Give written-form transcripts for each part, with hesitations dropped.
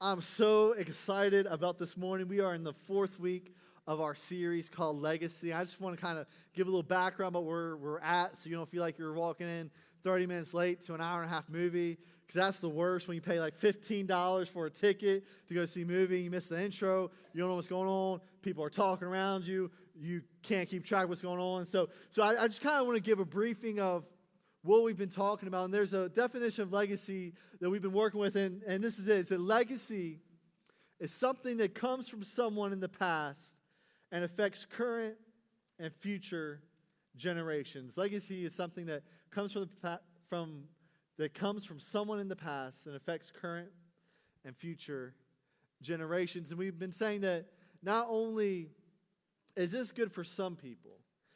I'm so excited about this morning. We are in the fourth week of our series called Legacy. I just want to kind of give a little background about where we're at so you don't feel like you're walking in 30 minutes late to an hour and a half movie, because that's the worst when you pay like $15 for a ticket to go see a movie. You miss the intro. You don't know what's going on. People are talking around you. You can't keep track of what's going on. So I just kind of want to give a briefing of what we've been talking about. And there's a definition of legacy that we've been working with, and this is it. It's that legacy is something that comes from someone in the past and affects current and future generations. Legacy is something that comes from someone in the past and affects current and future generations. And we've been saying that not only is this good for some people,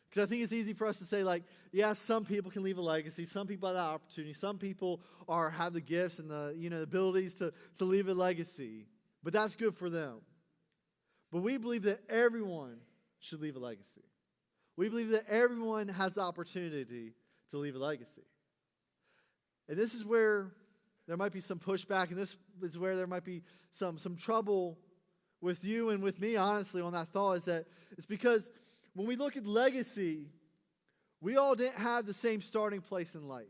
because I think it's easy for us to say, like, yeah, some people can leave a legacy. Some people have that opportunity. Some people have the gifts and the abilities to leave a legacy. But that's good for them. But we believe that everyone should leave a legacy. We believe that everyone has the opportunity to leave a legacy. And this is where there might be some pushback, and this is where there might be some trouble with you and with me, honestly, on that thought, is that it's because when we look at legacy, we all didn't have the same starting place in life.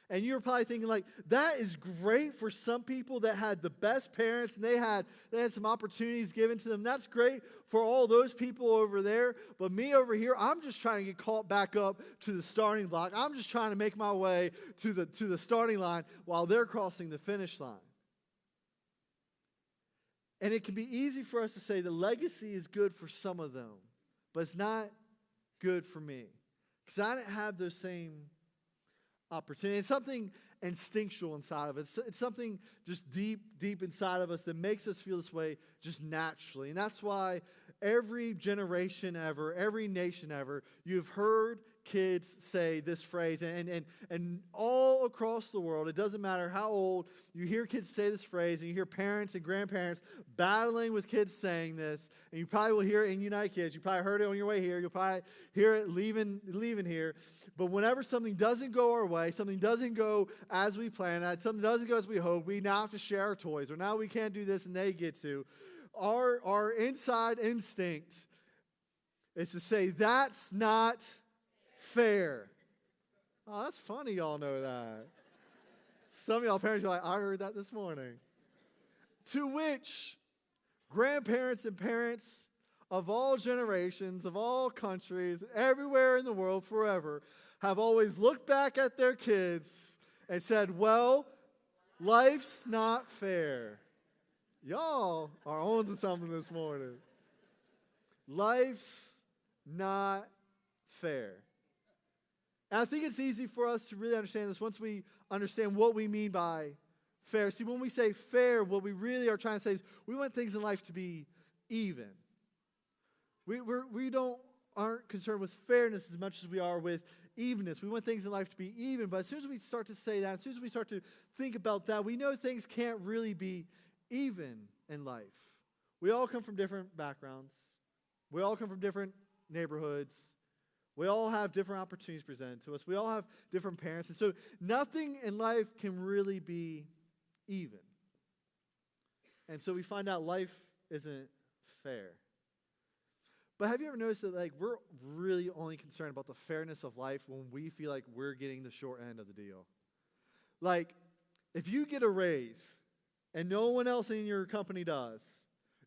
And you're probably thinking, like, that is great for some people that had the best parents and they had some opportunities given to them. That's great for all those people over there. But me over here, I'm just trying to get caught back up to the starting block. I'm just trying to make my way to the starting line while they're crossing the finish line. And it can be easy for us to say the legacy is good for some of them, but it's not good for me, because I didn't have those same opportunities. It's something instinctual inside of us. It's something just deep inside of us that makes us feel this way just naturally. And that's why every generation ever, every nation ever, you've heard kids say this phrase, and all across the world, it doesn't matter how old, you hear kids say this phrase, and you hear parents and grandparents battling with kids saying this, and you probably will hear it in United Kids. You probably heard it on your way here. You'll probably hear it leaving here. But whenever something doesn't go our way, something doesn't go as we planned, something doesn't go as we hope, we now have to share our toys, or now we can't do this and they get to. Our inside instinct is to say, that's not fair. Oh, that's funny y'all know that. Some of y'all parents are like, I heard that this morning. To which grandparents and parents of all generations, of all countries, everywhere in the world, forever, have always looked back at their kids and said, well, life's not fair. Y'all are on to something this morning. Life's not fair. And I think it's easy for us to really understand this once we understand what we mean by fair. See, when we say fair, what we really are trying to say is we want things in life to be even. We aren't concerned with fairness as much as we are with evenness. We want things in life to be even, but as soon as we start to say that, as soon as we start to think about that, we know things can't really be even in life. We all come from different backgrounds. We all come from different neighborhoods. We all have different opportunities presented to us. We all have different parents. And so nothing in life can really be even. And so we find out life isn't fair. But have you ever noticed that, like, we're really only concerned about the fairness of life when we feel like we're getting the short end of the deal? Like, if you get a raise and no one else in your company does,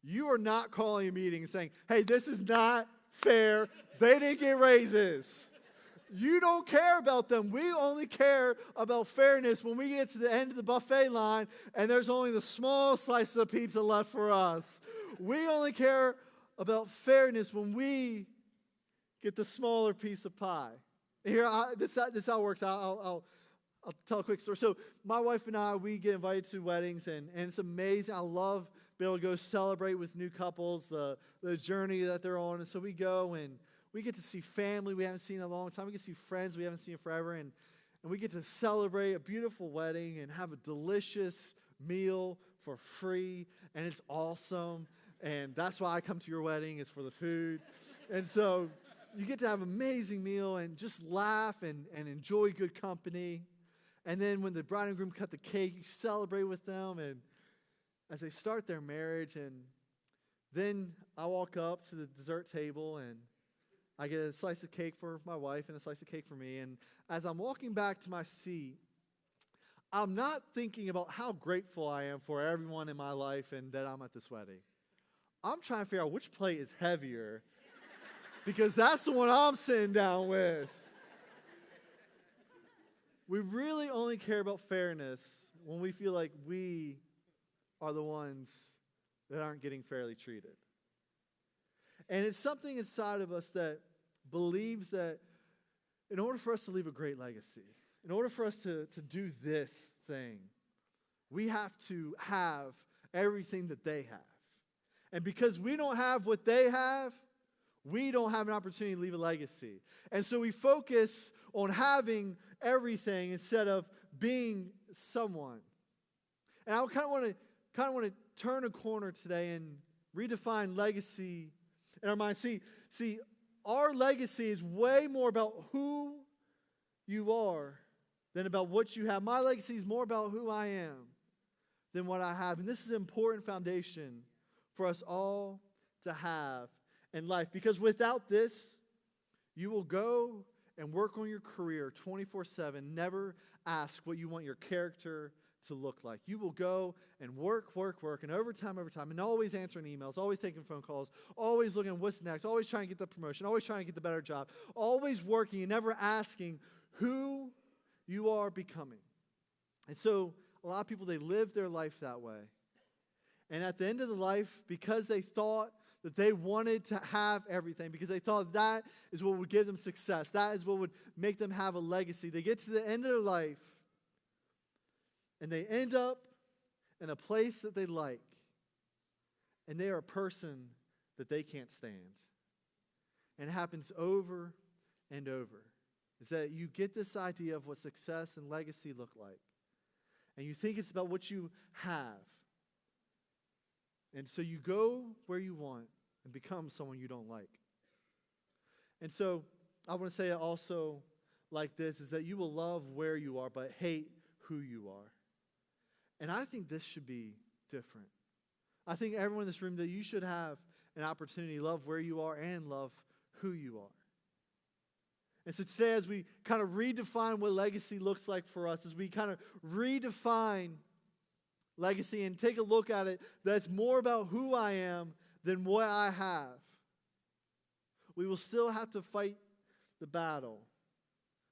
you are not calling a meeting and saying, hey, this is not fair. They didn't get raises. You don't care about them. We only care about fairness when we get to the end of the buffet line and there's only the small slices of pizza left for us. We only care about fairness when we get the smaller piece of pie. Here, this is how it works. I'll tell a quick story. So my wife and I, we get invited to weddings, and it's amazing. I love being able to go celebrate with new couples, the journey that they're on. And so we go and we get to see family we haven't seen in a long time. We get to see friends we haven't seen in forever. And we get to celebrate a beautiful wedding and have a delicious meal for free. And it's awesome. And that's why I come to your wedding, is for the food. And so you get to have an amazing meal and just laugh and enjoy good company. And then when the bride and groom cut the cake, you celebrate with them. And as they start their marriage, and then I walk up to the dessert table, and I get a slice of cake for my wife and a slice of cake for me. And as I'm walking back to my seat, I'm not thinking about how grateful I am for everyone in my life and that I'm at this wedding. I'm trying to figure out which plate is heavier because that's the one I'm sitting down with. We really only care about fairness when we feel like we are the ones that aren't getting fairly treated. And it's something inside of us that believes that in order for us to leave a great legacy, in order for us to do this thing, we have to have everything that they have. And because we don't have what they have, we don't have an opportunity to leave a legacy. And so we focus on having everything instead of being someone. And I kind of want to turn a corner today and redefine legacy in our mind. See, our legacy is way more about who you are than about what you have. My legacy is more about who I am than what I have. And this is an important foundation for us all to have in life. Because without this, you will go and work on your career 24/7, never ask what you want your character to look like. You will go and work, and overtime, and always answering emails, always taking phone calls, always looking at what's next, always trying to get the promotion, always trying to get the better job, always working and never asking who you are becoming. And so a lot of people, they live their life that way. And at the end of the life, because they thought that they wanted to have everything, because they thought that is what would give them success, that is what would make them have a legacy, they get to the end of their life and they end up in a place that they like, and they are a person that they can't stand. And it happens over and over. Is that you get this idea of what success and legacy look like. And you think it's about what you have. And so you go where you want and become someone you don't like. And so I want to say it also like this, is that you will love where you are but hate who you are. And I think this should be different. I think everyone in this room, that you should have an opportunity to love where you are and love who you are. And so today, as we kind of redefine what legacy looks like for us, as we kind of redefine legacy and take a look at it, that it's more about who I am than what I have, we will still have to fight the battle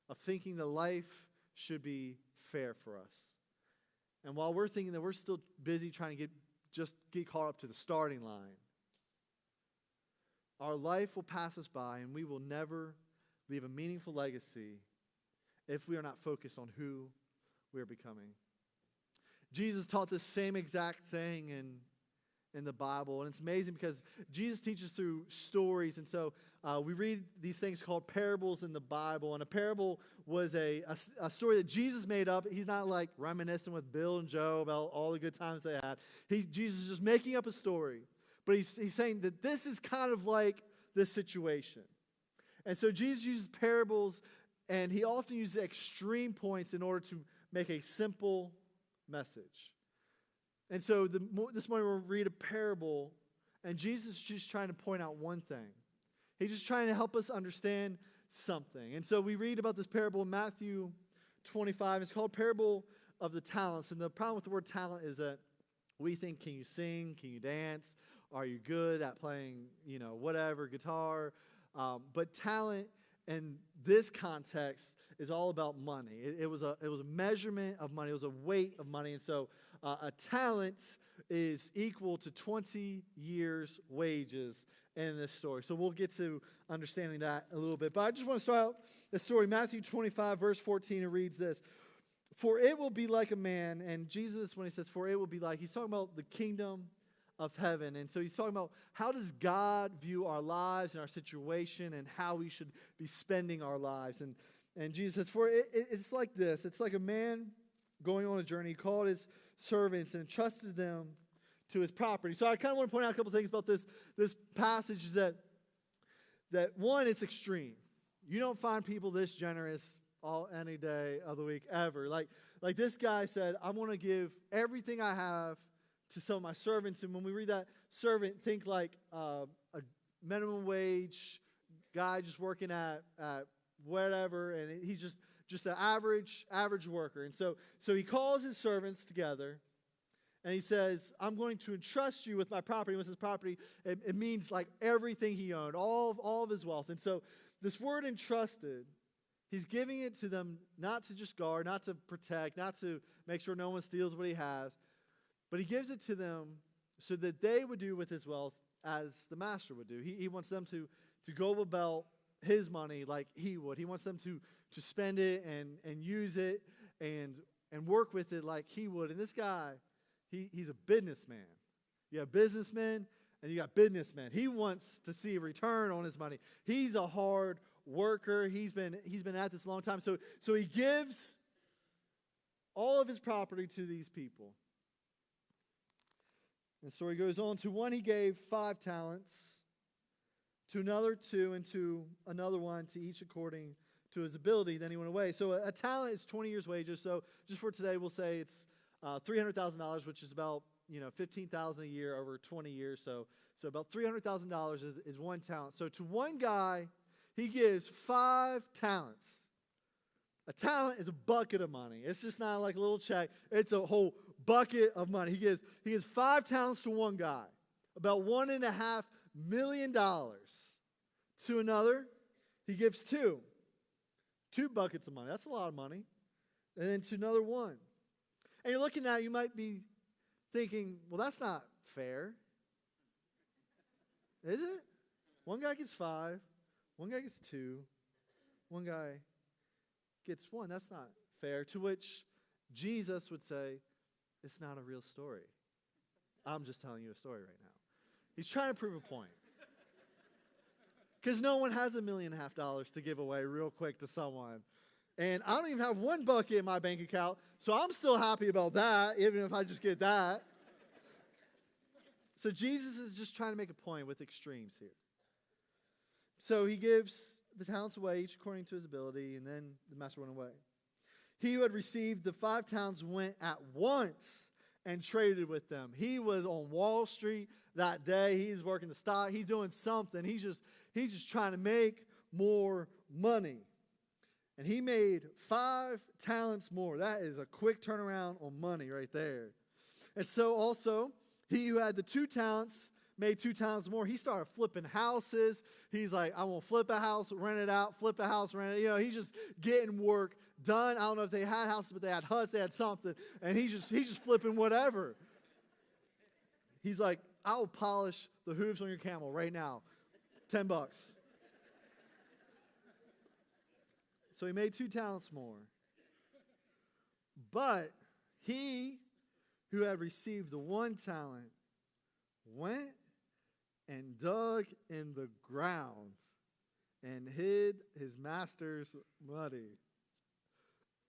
of thinking that life should be fair for us. And while we're thinking that we're still busy trying to get caught up to the starting line, our life will pass us by and we will never leave a meaningful legacy if we are not focused on who we are becoming. Jesus taught this same exact thing in the Bible, and it's amazing because Jesus teaches through stories, and so we read these things called parables in the Bible, and a parable was a story that Jesus made up. He's not like reminiscing with Bill and Joe about all the good times they had. Jesus is just making up a story, but he's saying that this is kind of like this situation. And so Jesus uses parables, and he often uses extreme points in order to make a simple message. And so this morning we'll read a parable, and Jesus is just trying to point out one thing. He's just trying to help us understand something. And so we read about this parable in Matthew 25. It's called Parable of the Talents. And the problem with the word talent is that we think, can you sing? Can you dance? Are you good at playing, whatever, guitar? But talent in this context is all about money. It was a measurement of money. It was a weight of money. And so a talent is equal to 20 years' wages in this story. So we'll get to understanding that a little bit. But I just want to start out the story. Matthew 25, verse 14, it reads this. For it will be like a man, and Jesus, when he says for it will be like, he's talking about the kingdom of heaven. And so he's talking about how does God view our lives and our situation and how we should be spending our lives. And Jesus says, for it's like this. It's like a man going on a journey. He called his servants and entrusted them to his property. So I kind of want to point out a couple things about this passage, is that one, it's extreme. You don't find people this generous any day of the week ever. Like this guy said, I'm going to give everything I have to some of my servants. And when we read that servant, think like a minimum wage guy just working at whatever, and he's just an average worker. And so he calls his servants together, and he says, I'm going to entrust you with my property. With his property, it means like everything he owned, all of his wealth. And so this word entrusted, he's giving it to them not to just guard, not to protect, not to make sure no one steals what he has, but he gives it to them so that they would do with his wealth as the master would do. He wants them to go about his money like he would. He wants them to spend it and use it and work with it like he would. And this guy, he's a businessman. You have businessmen and you got businessmen. He wants to see a return on his money. He's a hard worker. He's been at this a long time. So he gives all of his property to these people. And the story goes on. To one he gave 5 talents, to another 2, and to another 1, to each according to his ability. Then he went away. So a talent is 20 years' wages. So just for today, we'll say it's $300,000, which is about $15,000 a year over 20 years. So about $300,000 is 1 talent. So to one guy, he gives 5 talents. A talent is a bucket of money. It's just not like a little check. It's a whole bucket of money. He gives 5 talents to one guy, about $1.5 million. To another, he gives 2 buckets of money. That's a lot of money. And then to another 1. And you're looking at it, you might be thinking, well, that's not fair. Is it? One guy gets 5, one guy gets 2, one guy gets 1. That's not fair. To which Jesus would say, it's not a real story. I'm just telling you a story right now. He's trying to prove a point. Because no one has $1.5 million to give away real quick to someone. And I don't even have 1 bucket in my bank account, so I'm still happy about that, even if I just get that. So Jesus is just trying to make a point with extremes here. So he gives the talents away, each according to his ability, and then the master went away. He who had received the 5 talents went at once and traded with them. He was on Wall Street that day. He's working the stock. He's doing something. He's just trying to make more money. And he made 5 talents more. That is a quick turnaround on money right there. And so also, he who had the 2 talents made 2 talents more. He started flipping houses. He's like, I want to flip a house, rent it out, flip a house, rent it. He's just getting work done. I don't know if they had houses, but they had huts, they had something. And he's just flipping whatever. He's like, I'll polish the hooves on your camel right now. $10. So he made 2 talents more. But he who had received the 1 talent went and dug in the ground and hid his master's money.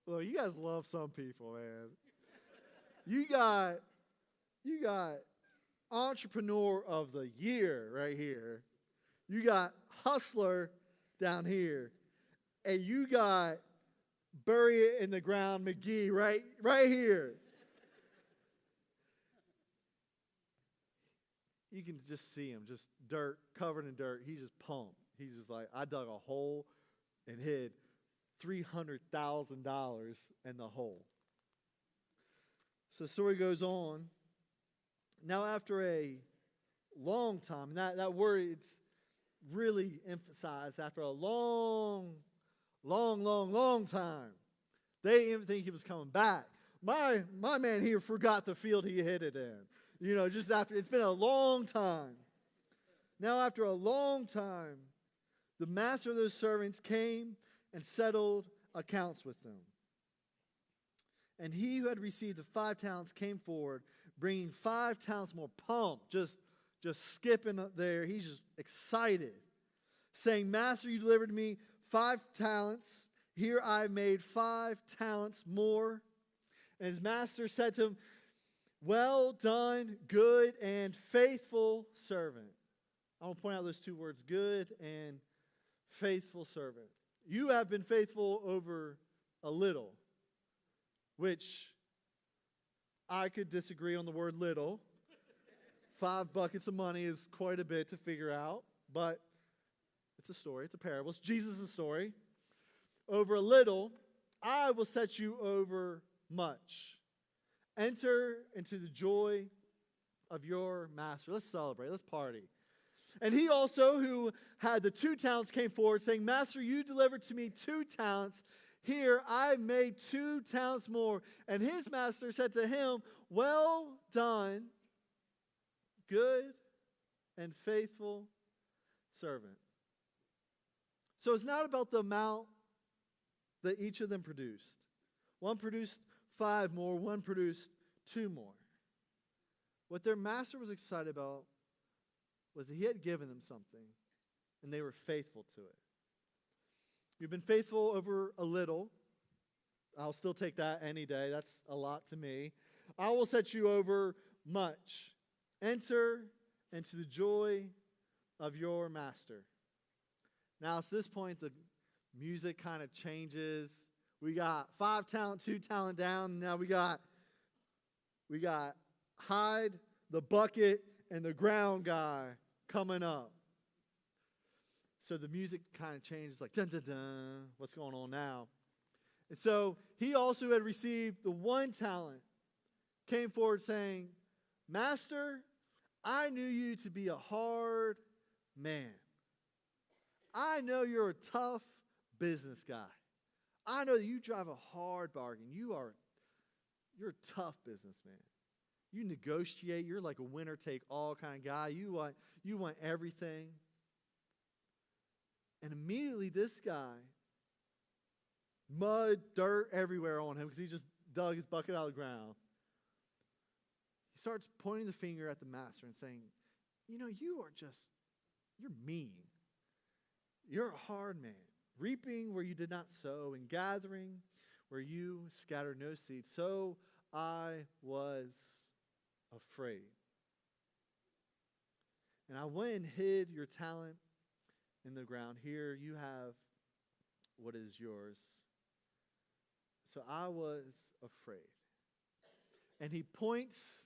Well, you guys love some people, man. You got entrepreneur of the year right here. You got hustler down here. And you got bury it in the ground McGee right here. You can just see him, just dirt, covered in dirt. He's just pumped. He's just like, I dug a hole and hid $300,000 in the hole. So the story goes on. Now after a long time, and that word, it's really emphasized, after a long time, they didn't even think he was coming back. My man here forgot the field he hit it in. Just after, it's been a long time. Now after a long time, the master of those servants came and settled accounts with them. And he who had received the 5 talents came forward, bringing 5 talents more, pumped, just skipping up there. He's just excited, saying, Master, you delivered to me 5 talents. Here I made 5 talents more. And his master said to him, well done, good and faithful servant. I want to point out those 2 words, good and faithful servant. You have been faithful over a little, which I could disagree on the word little, 5 buckets of money is quite a bit to figure out, but it's a story. It's a parable. It's Jesus' story. Over a little, I will set you over much. Enter into the joy of your master. Let's celebrate. Let's party. And he also, who had the 2 talents, came forward, saying, Master, you delivered to me 2 talents. Here, I've made 2 talents more. And his master said to him, well done, good and faithful servant. So it's not about the amount that each of them produced. One produced 5 more, one produced 2 more. What their master was excited about was that he had given them something, and they were faithful to it. You've been faithful over a little. I'll still take that any day. That's a lot to me. I will set you over much. Enter into the joy of your master. Now, at this point, the music kind of changes. We got 5 talent, 2 talent down. Now we got hide, the bucket, and the ground guy coming up. So the music kind of changes, like dun dun dun. What's going on now? And so he also had received the 1 talent, came forward saying, Master, I knew you to be a hard man. I know you're a tough business guy. I know that you drive a hard bargain. You're a tough businessman. You negotiate. You're like a winner-take-all kind of guy. You want everything. And immediately this guy, mud, dirt everywhere on him because he just dug his bucket out of the ground. He starts pointing the finger at the master and saying, you're mean. You're a hard man, reaping where you did not sow and gathering where you scattered no seed. So I was afraid. And I went and hid your talent in the ground. Here you have what is yours. So I was afraid. And he points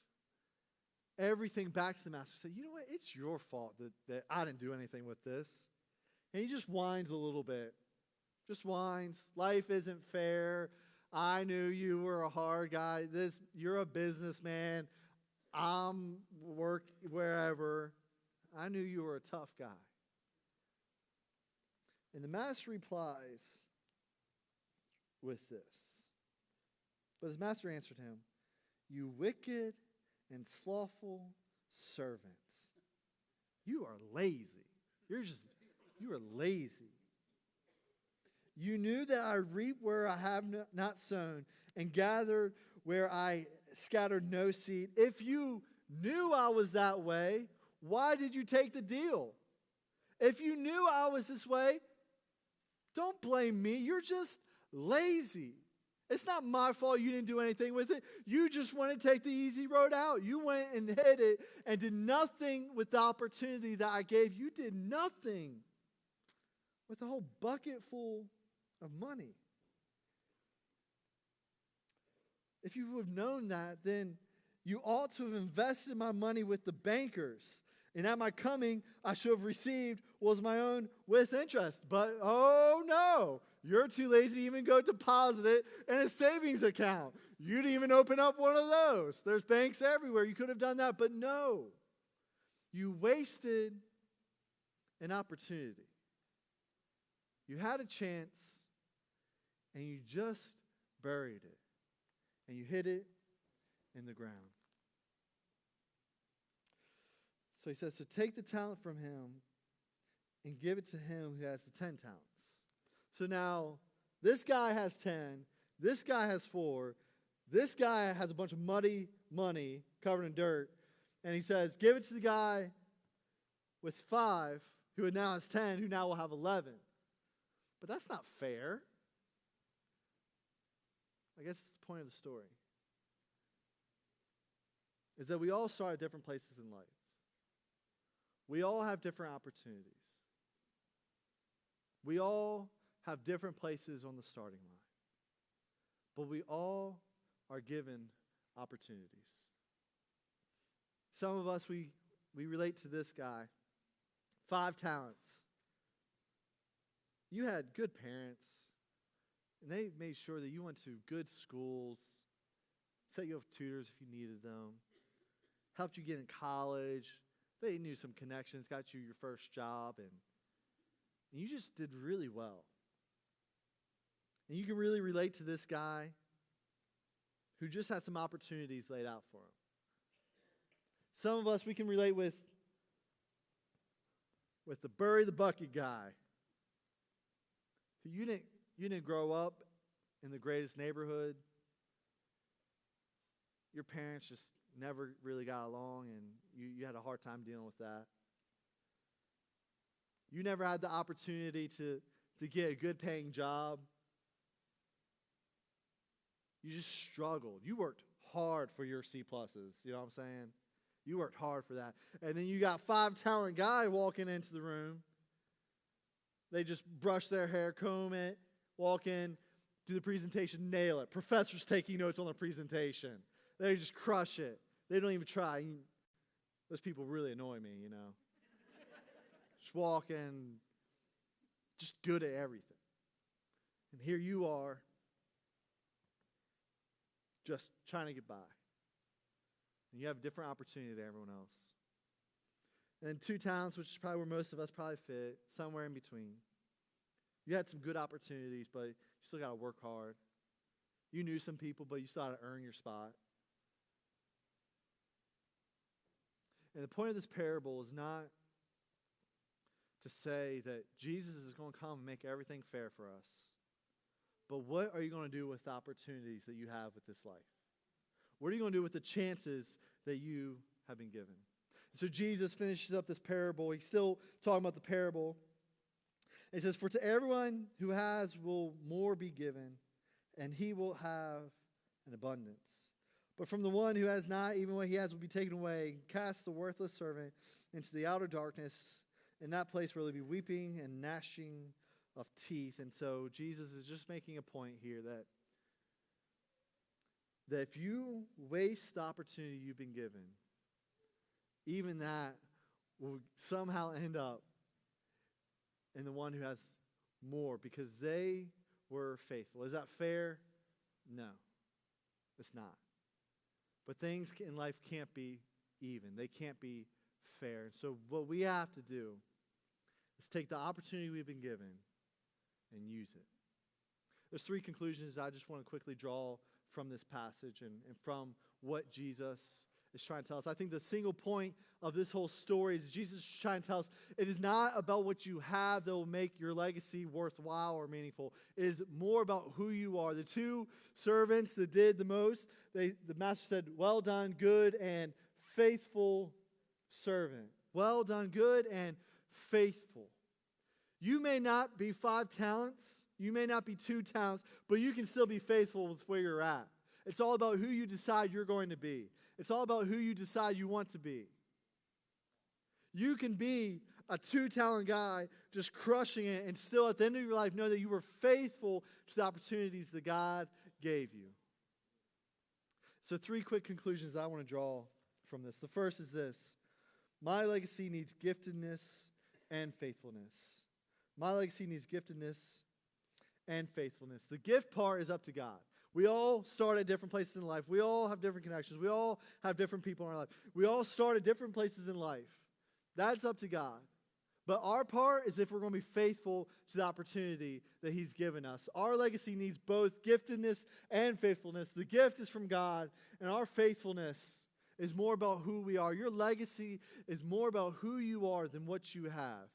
everything back to the master. Said, you know what? It's your fault that I didn't do anything with this. And he just whines a little bit. Just whines. Life isn't fair. I knew you were a hard guy. You're a businessman. I'm work wherever. I knew you were a tough guy. And the master replies with this. But his master answered him, you wicked and slothful servants. You are lazy. You are lazy. You knew that I reap where I have not sown and gathered where I scattered no seed. If you knew I was that way, why did you take the deal? If you knew I was this way, don't blame me. You're just lazy. It's not my fault you didn't do anything with it. You just want to take the easy road out. You went and hid it and did nothing with the opportunity that I gave. You did nothing with a whole bucket full of money. If you would have known that, then you ought to have invested my money with the bankers. And at my coming, I should have received what was my own with interest. But, oh no, you're too lazy to even go deposit it in a savings account. You didn't even open up one of those. There's banks everywhere. You could have done that, but no. You wasted an opportunity. You had a chance, and you just buried it. And you hid it in the ground. So he says, so take the talent from him and give it to him who has the 10 talents. So now, this guy has 10. This guy has 4. This guy has a bunch of muddy money covered in dirt. And he says, give it to the guy with 5 who now has 10, who now will have 11. But that's not fair. I guess it's the point of the story. Is that we all start at different places in life. We all have different opportunities. We all have different places on the starting line. But we all are given opportunities. Some of us, we we relate to this guy. 5 talents. You had good parents, and they made sure that you went to good schools, set you up with tutors if you needed them, helped you get in college. They knew some connections, got you your first job, and you just did really well. And you can really relate to this guy who just had some opportunities laid out for him. Some of us, we can relate with the bury the bucket guy. You didn't grow up in the greatest neighborhood. Your parents just never really got along, and you had a hard time dealing with that. You never had the opportunity to get a good paying job. You just struggled. You worked hard for your C pluses. You know what I'm saying? You worked hard for that. And then you got 5 talent guy walking into the room. They just brush their hair, comb it, walk in, do the presentation, nail it. Professor's taking notes on the presentation. They just crush it. They don't even try. Those people really annoy me, you know. Just walk in, just good at everything. And here you are, just trying to get by. And you have a different opportunity than everyone else. And then 2 talents, which is probably where most of us probably fit, somewhere in between. You had some good opportunities, but you still got to work hard. You knew some people, but you still had to earn your spot. And the point of this parable is not to say that Jesus is going to come and make everything fair for us. But what are you going to do with the opportunities that you have with this life? What are you going to do with the chances that you have been given? So Jesus finishes up this parable. He's still talking about the parable. He says, "For to everyone who has will more be given, and he will have an abundance. But from the one who has not, even what he has will be taken away. Cast the worthless servant into the outer darkness. In that place where there will be weeping and gnashing of teeth." And so Jesus is just making a point here that if you waste the opportunity you've been given, even that will somehow end up in the one who has more because they were faithful. Is that fair? No, it's not. But things in life can't be even. They can't be fair. And so what we have to do is take the opportunity we've been given and use it. There's 3 conclusions I just want to quickly draw from this passage and from what Jesus is trying to tell us. I think the single point of this whole story is Jesus is trying to tell us it is not about what you have that will make your legacy worthwhile or meaningful. It is more about who you are. The 2 servants that did the most, the master said, "Well done, good and faithful servant." Well done, good and faithful. You may not be 5 talents. You may not be 2 talents, but you can still be faithful with where you're at. It's all about who you decide you're going to be. It's all about who you decide you want to be. You can be a 2-talent guy just crushing it and still at the end of your life know that you were faithful to the opportunities that God gave you. So 3 quick conclusions I want to draw from this. The first is this: my legacy needs giftedness and faithfulness. My legacy needs giftedness and faithfulness. The gift part is up to God. We all start at different places in life. We all have different connections. We all have different people in our life. We all start at different places in life. That's up to God. But our part is if we're going to be faithful to the opportunity that He's given us. Our legacy needs both giftedness and faithfulness. The gift is from God, and our faithfulness is more about who we are. Your legacy is more about who you are than what you have.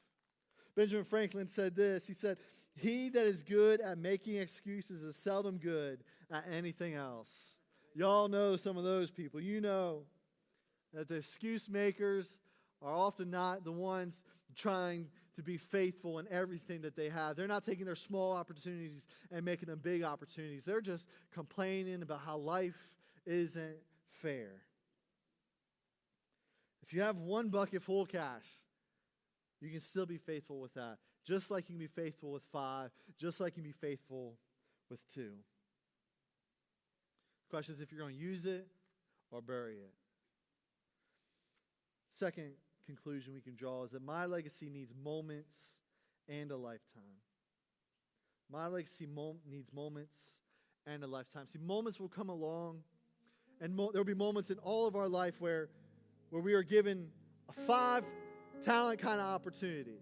Benjamin Franklin said this. He said, "He that is good at making excuses is seldom good at anything else." Y'all know some of those people. You know that the excuse makers are often not the ones trying to be faithful in everything that they have. They're not taking their small opportunities and making them big opportunities. They're just complaining about how life isn't fair. If you have 1 bucket full of cash, you can still be faithful with that. Just like you can be faithful with 5. Just like you can be faithful with 2. The question is if you're going to use it or bury it. Second conclusion we can draw is that my legacy needs moments and a lifetime. My legacy needs moments and a lifetime. See, moments will come along, and there'll be moments in all of our life where we are given a 5-talent kind of opportunity.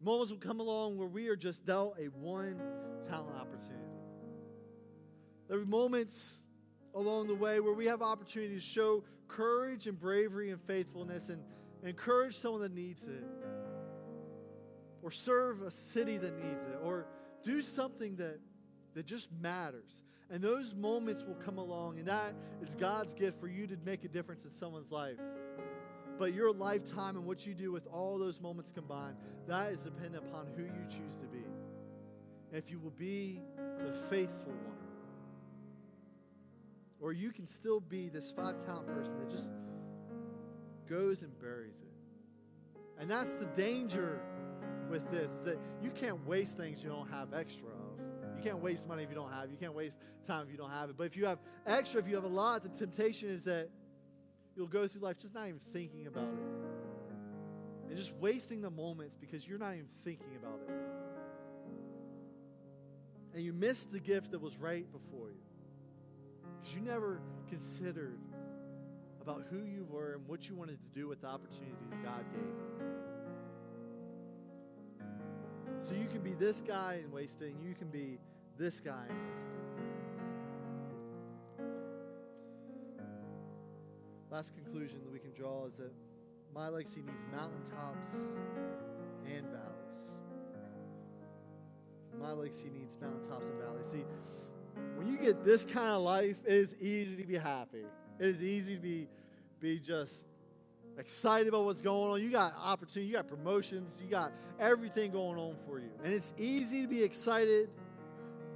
Moments will come along where we are just dealt a 1-talent opportunity. There will be moments along the way where we have opportunity to show courage and bravery and faithfulness and encourage someone that needs it, or serve a city that needs it, or do something that just matters. And those moments will come along, and that is God's gift for you to make a difference in someone's life. But your lifetime and what you do with all those moments combined, that is dependent upon who you choose to be. And if you will be the faithful one. Or you can still be this 5-talent person that just goes and buries it. And that's the danger with this, is that you can't waste things you don't have extra of. You can't waste money if you don't have it. You can't waste time if you don't have it. But if you have extra, if you have a lot, the temptation is that you'll go through life just not even thinking about it. And just wasting the moments because you're not even thinking about it. And you miss the gift that was right before you. Because you never considered about who you were and what you wanted to do with the opportunity that God gave you. So you can be this guy and waste it, and you can be this guy and waste it. Last conclusion that we can draw is that my legacy needs mountaintops and valleys. My legacy needs mountaintops and valleys. See, when you get this kind of life, it is easy to be happy. It is easy to be just excited about what's going on. You got opportunity, you got promotions, you got everything going on for you. And it's easy to be excited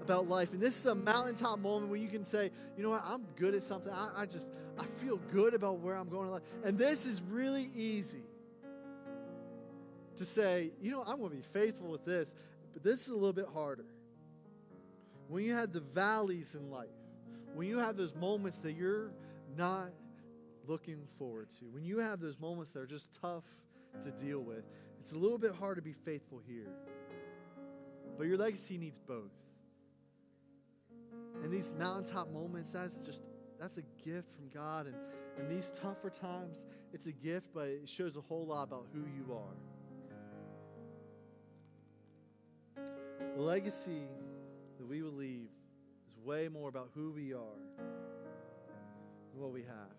about life. And this is a mountaintop moment where you can say, you know what, I'm good at something. I feel good about where I'm going in life. And this is really easy to say, you know, I'm going to be faithful with this. But this is a little bit harder. When you have the valleys in life, when you have those moments that you're not looking forward to, when you have those moments that are just tough to deal with, it's a little bit hard to be faithful here. But your legacy needs both. And these mountaintop moments, that's a gift from God. And these tougher times, it's a gift, but it shows a whole lot about who you are. The legacy that we will leave is way more about who we are than what we have.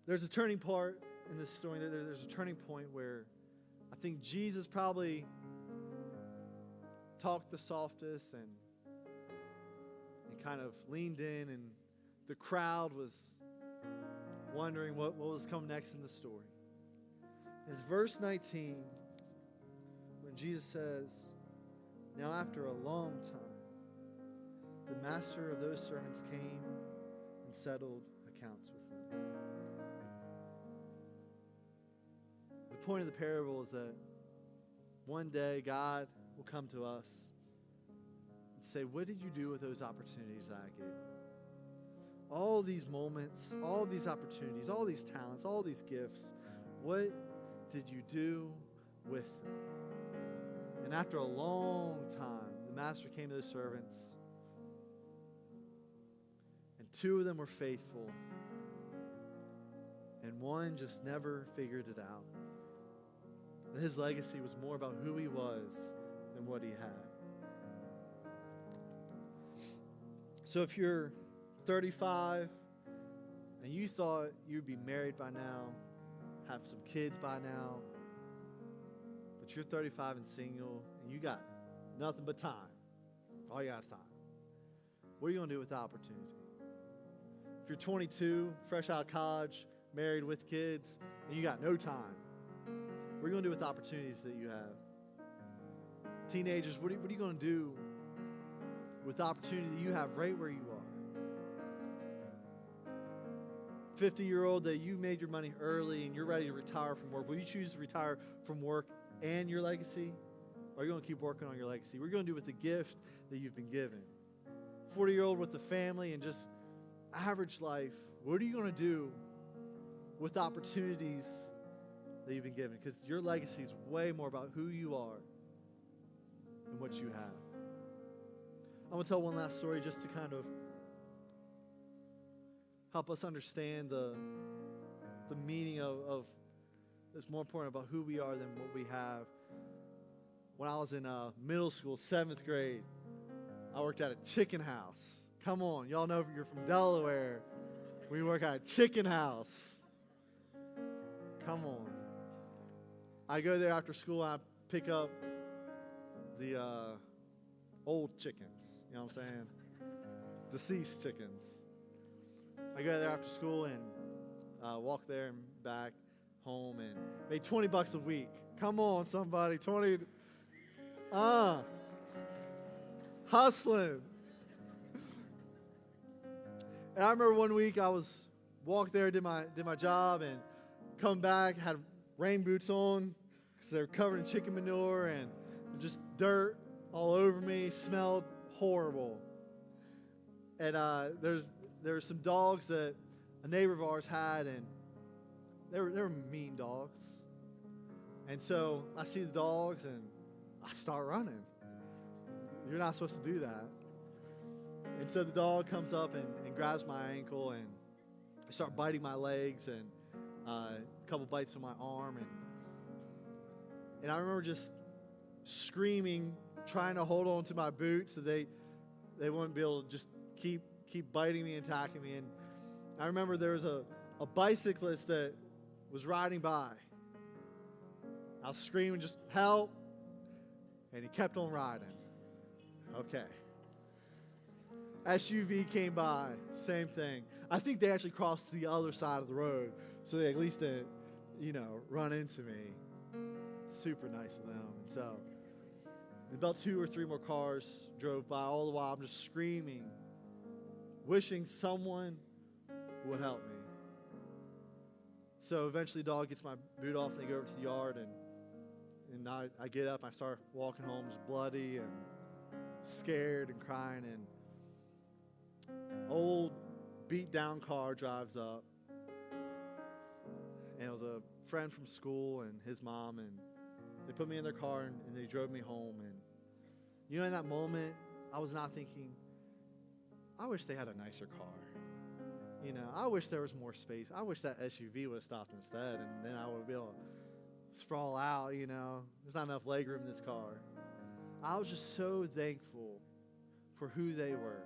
There's a turning part in this story. There's a turning point where I think Jesus probably talked the softest and kind of leaned in, and the crowd was wondering what was coming next in the story. It's verse 19 when Jesus says, "Now after a long time, the master of those servants came and settled accounts with them." The point of the parable is that one day God will come to us and say, what did you do with those opportunities that I gave you? All these moments, all these opportunities, all these talents, all these gifts, what did you do with them? And after a long time, the master came to the servants, and 2 of them were faithful, and one just never figured it out. And his legacy was more about who he was than what he had. So if you're 35 and you thought you'd be married by now, have some kids by now, but you're 35 and single and you got nothing but time, all you got is time, what are you going to do with the opportunity? If you're 22, fresh out of college, married with kids, and you got no time, what are you going to do with the opportunities that you have? Teenagers, what are you going to do with the opportunity that you have right where you are? 50-year-old that you made your money early and you're ready to retire from work, will you choose to retire from work and your legacy? Or are you going to keep working on your legacy? What are you going to do with the gift that you've been given? 40-year-old with the family and just average life, what are you going to do with the opportunities that you've been given, because your legacy is way more about who you are than what you have. I'm going to tell one last story just to kind of help us understand the meaning of it's more important about who we are than what we have. When I was in middle school, 7th grade, I worked at a chicken house. Come on, y'all know if you're from Delaware, we work at a chicken house. Come on. I go there after school and I pick up the old chickens, you know what I'm saying? Deceased chickens. I go there after school and walk there and back home and made $20 a week. Come on, somebody, 20. Hustling. And I remember one week I was walked there, did my job, and come back, had rain boots on because they were covered in chicken manure and just dirt all over me. Smelled horrible. And there were some dogs that a neighbor of ours had, and they were mean dogs. And so I see the dogs and I start running. You're not supposed to do that. And so the dog comes up and grabs my ankle, and I start biting my legs and a couple bites on my arm. And I remember just screaming, trying to hold on to my boots so they wouldn't be able to just keep biting me and attacking me. And I remember there was a bicyclist that was riding by. I was screaming, just help, and he kept on riding. Okay. SUV came by, same thing. I think they actually crossed to the other side of the road, so they at least didn't, run into me. Super nice of them. And so about 2 or 3 more cars drove by. All the while I'm just screaming, wishing someone would help me. So eventually the dog gets my boot off and they go over to the yard, and I get up and I start walking home just bloody and scared and crying, and old beat down car drives up, and it was a friend from school and his mom, and they put me in their car and they drove me home. And in that moment I was not thinking, I wish they had a nicer car. I wish there was more space. I wish that SUV would have stopped instead, and then I would be able to sprawl out. There's not enough leg room in this car. I was just so thankful for who they were.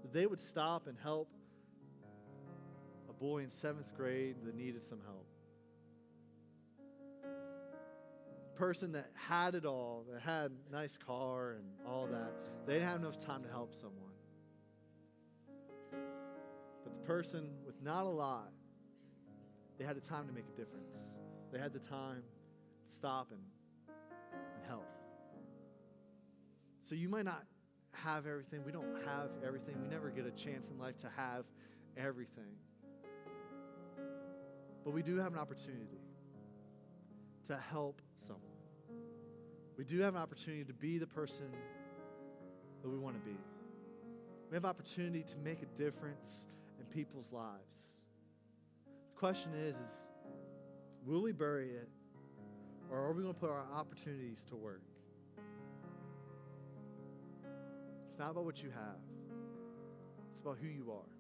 That they would stop and help a boy in 7th grade that needed some help. A person that had it all, that had a nice car and all that, they didn't have enough time to help someone. But the person with not a lot, they had the time to make a difference. They had the time to stop and help. So you might not have everything. We don't have everything. We never get a chance in life to have everything. But we do have an opportunity to help someone. We do have an opportunity to be the person that we want to be. We have an opportunity to make a difference in people's lives. The question is will we bury it, or are we going to put our opportunities to work? It's not about what you have. It's about who you are.